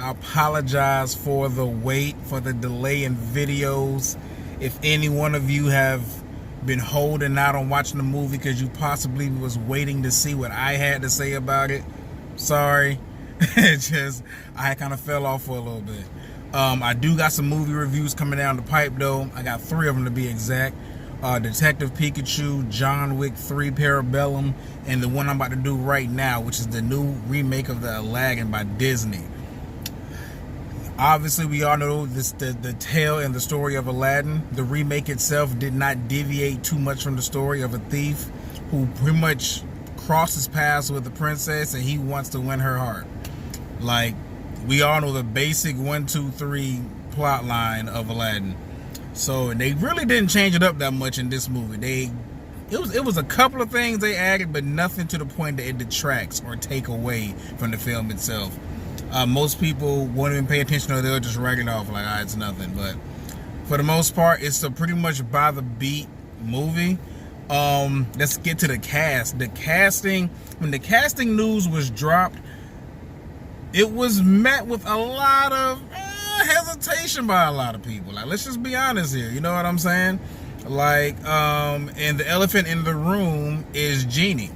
I apologize for the wait, for the delay in videos. If any one of you have been holding out on watching the movie because you possibly was waiting to see what I had to say about it, sorry. I kind of fell off for a little bit. I do got some movie reviews coming down the pipe though. I got 3 of them to be exact. Detective Pikachu, John Wick 3 Parabellum, and the one I'm about to do right now, which is the new remake of the Aladdin by Disney. Obviously, we all know the tale and the story of Aladdin. The remake itself did not deviate too much from the story of a thief who pretty much crosses paths with the princess and he wants to win her heart. Like, we all know the basic 1, 2, 3 plot line of Aladdin. So they really didn't change it up that much in this movie. It was a couple of things they added, but nothing to the point that it detracts or take away from the film itself. Most people won't even pay attention, or they'll just write it off like, it's nothing. But for the most part, it's a pretty much by the beat movie. Let's get to the cast. The casting, when the casting news was dropped, it was met with a lot of hesitation by a lot of people. Like, let's just be honest here. You know what I'm saying? Like, and the elephant in the room is Genie.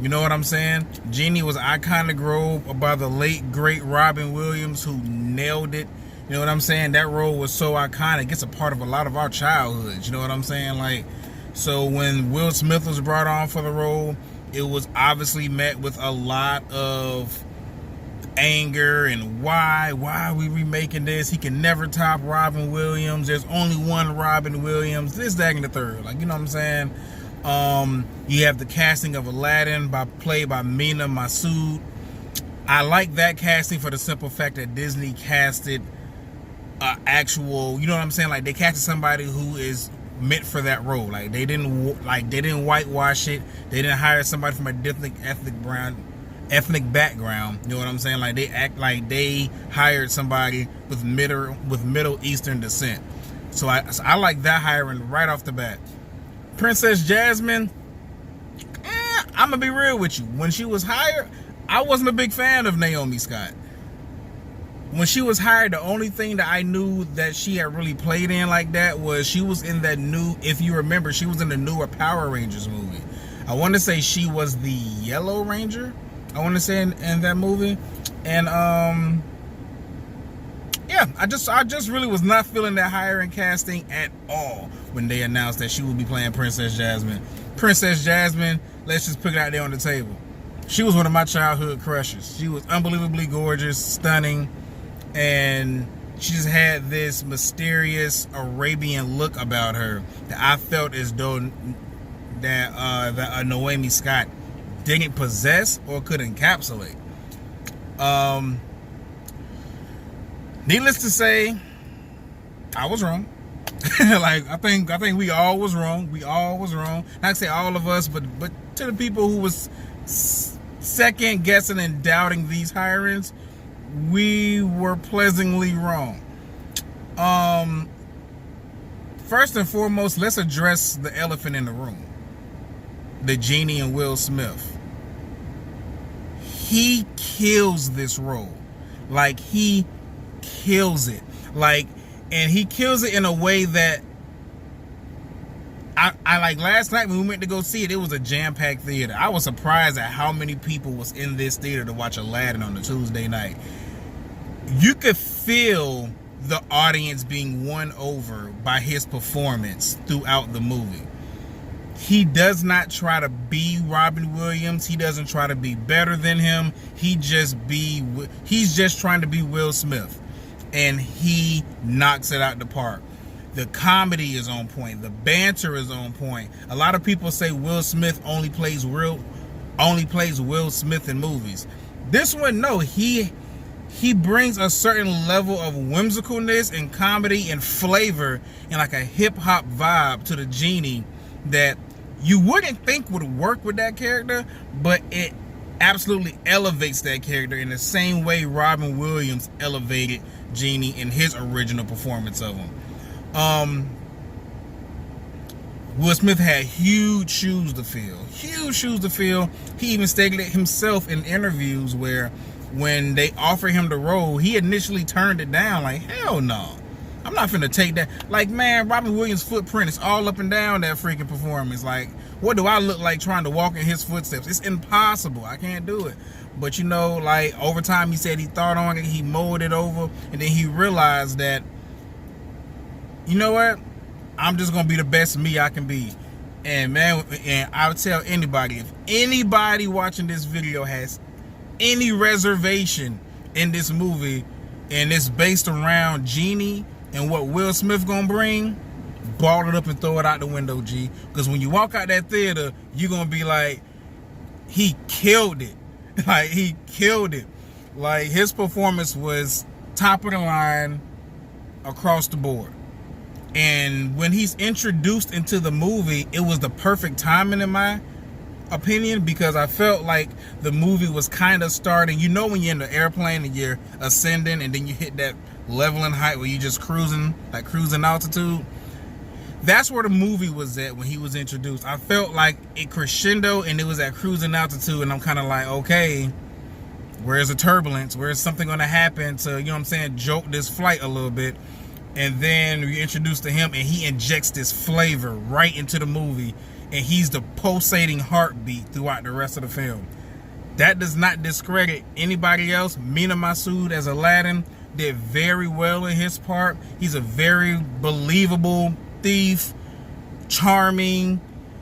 You know what I'm saying? Genie was iconic role by the late, great Robin Williams, who nailed it. You know what I'm saying? That role was so iconic. It's a part of a lot of our childhoods. You know what I'm saying? Like, so when Will Smith was brought on for the role, it was obviously met with a lot of anger and why are we remaking this? He can never top Robin Williams. There's only one Robin Williams. This, that, and the third. Like, you know what I'm saying? You have the casting of Aladdin played by Mina Massoud. I like that casting for the simple fact that Disney casted actual, you know what I'm saying? Like, they casted somebody who is meant for that role. Like, they didn't whitewash it. They didn't hire somebody from a different ethnic background. You know what I'm saying? Like, they act like they hired somebody with Middle Eastern descent. So I like that hiring right off the bat. Princess Jasmine, I'm gonna be real with you. When she was hired, I wasn't a big fan of Naomi Scott. When she was hired, the only thing that I knew that she had really played in like that was she was in that new, if you remember, she was in the newer Power Rangers movie. I want to say she was the Yellow Ranger, I want to say in that movie. And yeah, I just really was not feeling that hiring casting at all when they announced that she would be playing Princess Jasmine. Princess Jasmine, let's just put it out there on the table. She was one of my childhood crushes. She was unbelievably gorgeous, stunning, and she just had this mysterious Arabian look about her that I felt as though that Naomi Scott didn't possess or could encapsulate. Needless to say, I was wrong. Like, I think we all was wrong. We all was wrong. Not to say all of us, but to the people who was second guessing and doubting these hirings, we were pleasantly wrong. First and foremost, let's address the elephant in the room. The Genie and Will Smith. He kills this role. Like, he kills it. Like, and he kills it in a way that I like. Last night when we went to go see it, it was a jam-packed theater. I was surprised at how many people was in this theater to watch Aladdin on a Tuesday night. You could feel the audience being won over by his performance throughout the movie. He does not try to be Robin Williams. He doesn't try to be better than him. He's just trying to be Will Smith. And he knocks it out the park. The comedy is on point. The banter is on point. A lot of people say Will Smith only plays Will Smith in movies. This one, no, he brings a certain level of whimsicalness and comedy and flavor and like a hip-hop vibe to the Genie that you wouldn't think would work with that character, but it absolutely elevates that character in the same way Robin Williams elevated Genie in his original performance of him. Will Smith had huge shoes to fill. Huge shoes to fill. He even stated it himself in interviews where when they offered him the role, he initially turned it down. Like, hell no, I'm not finna take that. Like, man, Robin Williams' footprint is all up and down that freaking performance. Like, what do I look like trying to walk in his footsteps? It's impossible. I can't do it. But you know, like, over time, he said he thought on it, he mulled it over, and then he realized that, you know what, I'm just gonna be the best me I can be. And man, and I'll tell anybody, if anybody watching this video has any reservation in this movie and it's based around Genie and what Will Smith gonna bring, ball it up and throw it out the window, G. Because when you walk out that theater, you're gonna be like, he killed it. Like, he killed it. Like, his performance was top of the line across the board. And when he's introduced into the movie, it was the perfect timing in my opinion, because I felt like the movie was kind of starting. You know, when you're in the airplane and you're ascending and then you hit that leveling height where you're just cruising, like cruising altitude. That's where the movie was at when he was introduced. I felt like it crescendo and it was at cruising altitude, and I'm kind of like, okay, where's the turbulence? Where's something going to happen to, you know what I'm saying, jolt this flight a little bit? And then we introduced to him and he injects this flavor right into the movie, and he's the pulsating heartbeat throughout the rest of the film. That does not discredit anybody else. Mina Massoud as Aladdin did very well in his part. He's a very believable thief, charming,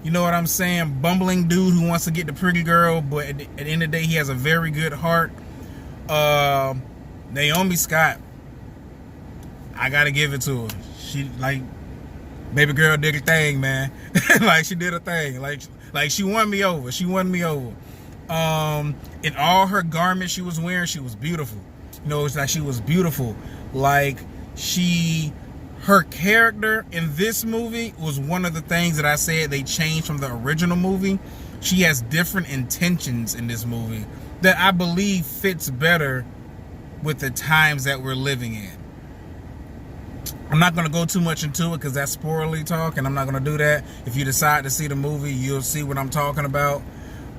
you know what I'm saying, bumbling dude who wants to get the pretty girl, but at the end of the day, he has a very good heart. Naomi Scott, I gotta give it to her. She, like, baby girl did her thing, man. Like, she did her thing. Like she won me over. She won me over. In all her garments she was wearing, she was beautiful. You know, it's like she was beautiful. Like, her character in this movie was one of the things that I said they changed from the original movie. She has different intentions in this movie that I believe fits better with the times that we're living in. I'm not going to go too much into it because that's spoilerly talk, and I'm not going to do that. If you decide to see the movie, you'll see what I'm talking about.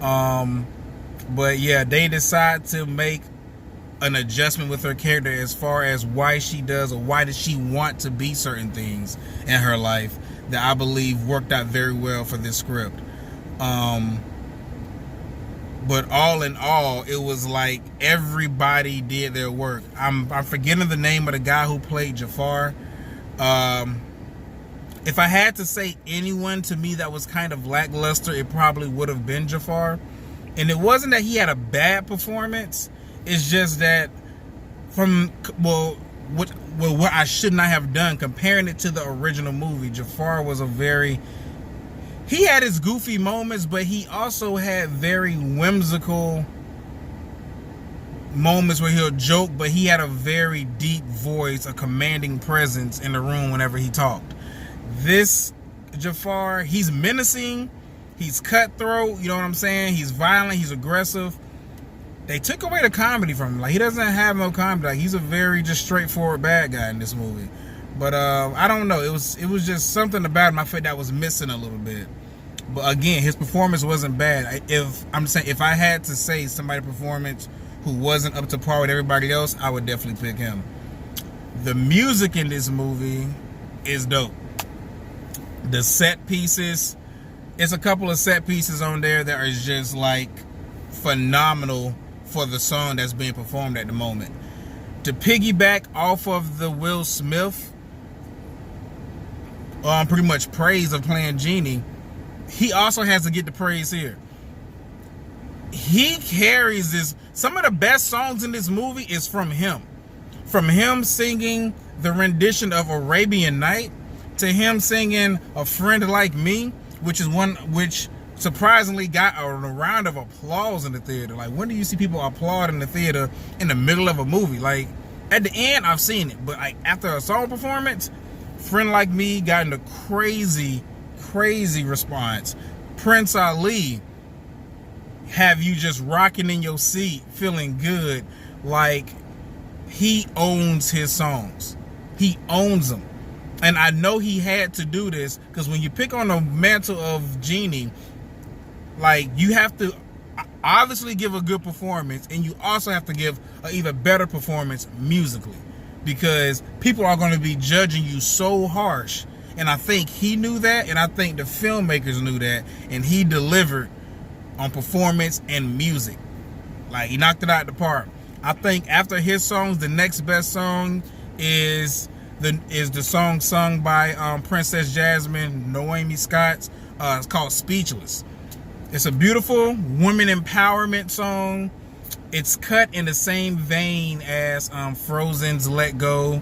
But yeah, they decide to make an adjustment with her character as far as why she does, or why does she want to be certain things in her life, that I believe worked out very well for this script. But all in all, it was like everybody did their work. I'm forgetting the name of the guy who played Jafar. If I had to say anyone to me that was kind of lackluster, it probably would have been Jafar. And it wasn't that he had a bad performance. It's just that what I should not have done, comparing it to the original movie, Jafar was he had his goofy moments, but he also had very whimsical moments where he'll joke, but he had a very deep voice, a commanding presence in the room whenever he talked. This Jafar, he's menacing, he's cutthroat, you know what I'm saying? He's violent, he's aggressive. They took away the comedy from him. Like, he doesn't have no comedy. Like, he's a very just straightforward bad guy in this movie. But I don't know. It was just something about him I felt that was missing a little bit. But again, his performance wasn't bad. If I had to say somebody's performance who wasn't up to par with everybody else, I would definitely pick him. The music in this movie is dope. The set pieces, it's a couple of set pieces on there that are just like phenomenal for the song that's being performed at the moment. To piggyback off of the Will Smith pretty much praise of playing Genie, he also has to get the praise here. He carries this. Some of the best songs in this movie is from him. From him singing the rendition of Arabian Night, to him singing A Friend Like Me, which surprisingly got a round of applause in the theater. Like, when do you see people applaud in the theater in the middle of a movie? Like, at the end, I've seen it, but like after a song performance, Friend Like Me got a crazy response. Prince Ali have you just rocking in your seat, feeling good. Like, he owns his songs. He owns them. And I know he had to do this because when you pick on the mantle of Genie, like, you have to, obviously give a good performance, and you also have to give an even better performance musically, because people are going to be judging you so harsh. And I think he knew that, and I think the filmmakers knew that, and he delivered on performance and music. Like, he knocked it out the park. I think after his songs, the next best song is the song sung by Princess Jasmine, Noemi Scott. It's called Speechless. It's a beautiful women empowerment song. It's cut in the same vein as Frozen's Let Go,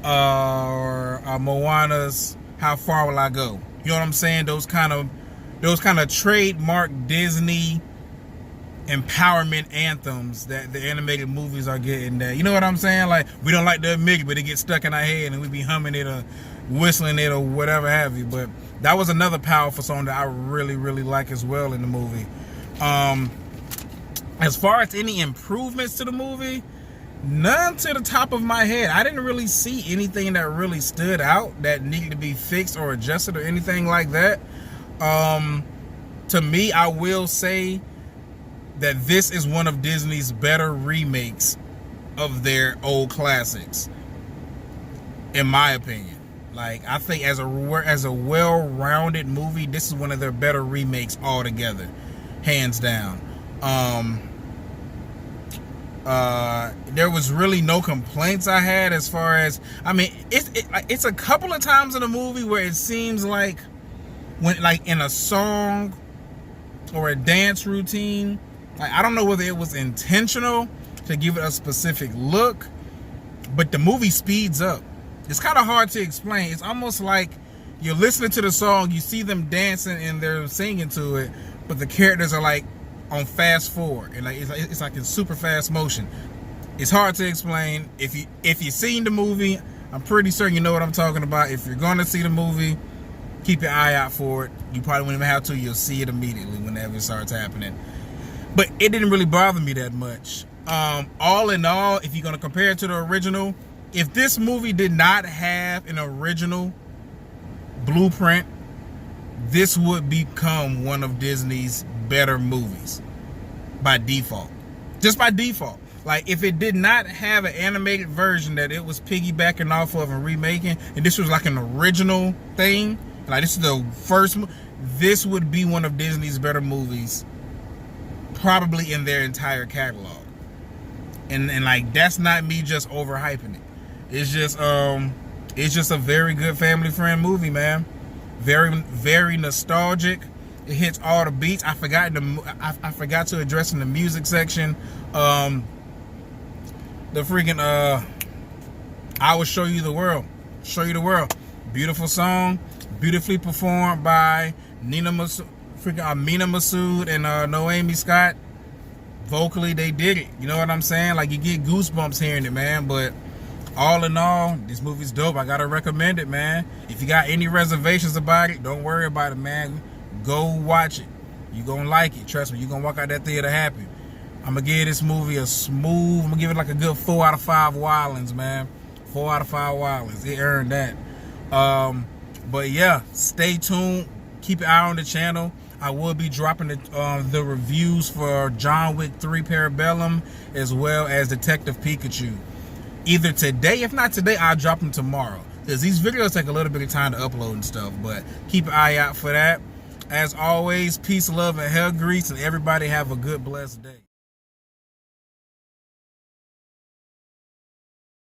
or Moana's How Far Will I Go. You know what I'm saying? Those kind of trademark Disney empowerment anthems that the animated movies are getting. That, you know what I'm saying? Like, we don't like to admit it, but it gets stuck in our head and we be humming it or whistling it or whatever have you. But that was another powerful song that I really, really like as well in the movie. As far as any improvements to the movie, none to the top of my head. I didn't really see anything that really stood out that needed to be fixed or adjusted or anything like that. To me, I will say that this is one of Disney's better remakes of their old classics, in my opinion. Like, I think as a well-rounded movie, this is one of their better remakes altogether, hands down. There was really no complaints I had as far as, I mean, it's a couple of times in the movie where it seems like when, like, in a song or a dance routine, like, I don't know whether it was intentional to give it a specific look, but the movie speeds up. It's kind of hard to explain. It's almost like you're listening to the song, you see them dancing and they're singing to it, but the characters are like on fast forward, and like it's like in super fast motion. It's hard to explain. If you've seen the movie, I'm pretty certain you know what I'm talking about. If you're going to see the movie, keep your eye out for it. You probably won't even have to. You'll see it immediately whenever it starts happening. But it didn't really bother me that much. All in all, if you're going to compare it to the original, if this movie did not have an original blueprint, this would become one of Disney's better movies by default. Just by default. Like, if it did not have an animated version that it was piggybacking off of and remaking, and this was like an original thing, like this is the first, this would be one of Disney's better movies, probably in their entire catalog. And like, that's not me just overhyping it. It's just a very good family friend movie, man. Very, very nostalgic. It hits all the beats. I forgot to address in the music section. The freaking I Will Show You the World. Show You the World. Beautiful song, beautifully performed by Amina Massoud and Noemi Scott. Vocally, they did it. You know what I'm saying? Like, you get goosebumps hearing it, man. But all in all, this movie's dope. I gotta recommend it, man. If you got any reservations about it, don't worry about it, man. Go watch it. You're gonna like it. Trust me, you're gonna walk out that theater happy. I'm gonna give this movie I'm gonna give it like a good 4 out of 5 wildlings, man. 4 out of 5 wildlings. It earned that. But yeah, stay tuned. Keep your eye on the channel. I will be dropping the reviews for John Wick 3 Parabellum, as well as Detective Pikachu. Either today, if not today, I'll drop them tomorrow, because these videos take a little bit of time to upload and stuff. But keep an eye out for that. As always, peace, love, and hell grease, and everybody have a good, blessed day.